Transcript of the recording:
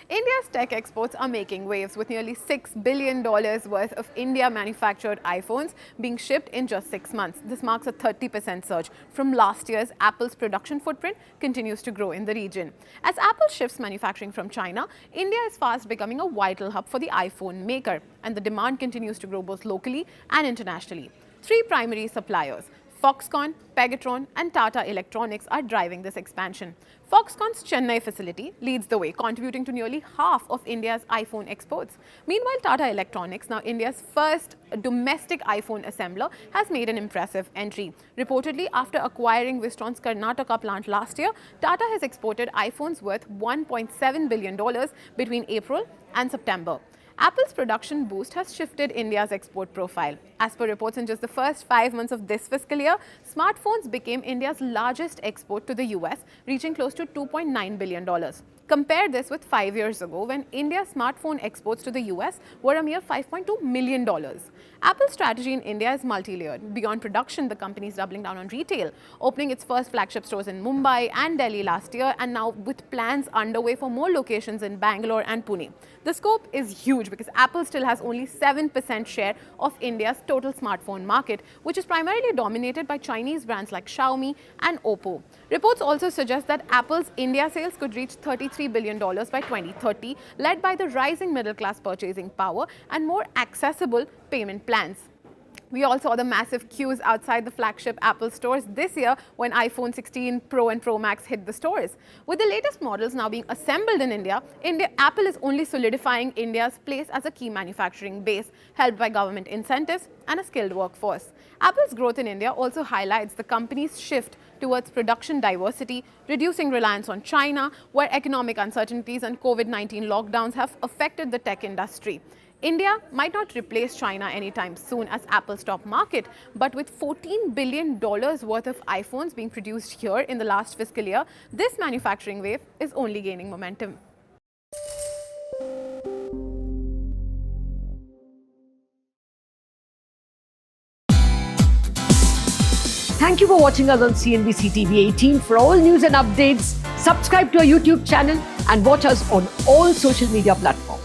India's tech exports are making waves with nearly $6 billion worth of India-manufactured iPhones being shipped in just 6 months. This marks a 30% surge from last year's. Apple's production footprint continues to grow in the region. As Apple shifts manufacturing from China, India is fast becoming a vital hub for the iPhone maker, and the demand continues to grow both locally and internationally. 3 primary suppliers, Foxconn, Pegatron and Tata Electronics, are driving this expansion. Foxconn's Chennai facility leads the way, contributing to nearly half of India's iPhone exports. Meanwhile, Tata Electronics, now India's first domestic iPhone assembler, has made an impressive entry. Reportedly, after acquiring Wistron's Karnataka plant last year, Tata has exported iPhones worth $1.7 billion between April and September. Apple's production boost has shifted India's export profile. As per reports, in just the first 5 months of this fiscal year, smartphones became India's largest export to the US, reaching close to $2.9 billion. Compare this with 5 years ago, when India's smartphone exports to the US were a mere $5.2 million. Apple's strategy in India is multi-layered. Beyond production, the company is doubling down on retail, opening its first flagship stores in Mumbai and Delhi last year, and now with plans underway for more locations in Bangalore and Pune. The scope is huge because Apple still has only 7% share of India's total smartphone market, which is primarily dominated by Chinese brands like Xiaomi and Oppo. Reports also suggest that Apple's India sales could reach $33 billion by 2030, led by the rising middle-class purchasing power and more accessible payment plans. We all saw the massive queues outside the flagship Apple stores this year when iPhone 16 Pro and Pro Max hit the stores. With the latest models now being assembled in India, Apple is only solidifying India's place as a key manufacturing base, helped by government incentives and a skilled workforce. Apple's growth in India also highlights the company's shift towards production diversity, reducing reliance on China, where economic uncertainties and COVID-19 lockdowns have affected the tech industry. India might not replace China anytime soon as Apple's top market, but with $14 billion worth of iPhones being produced here in the last fiscal year, this manufacturing wave is only gaining momentum. Thank you for watching us on CNBC TV18. For all news and updates, subscribe to our YouTube channel and watch us on all social media platforms.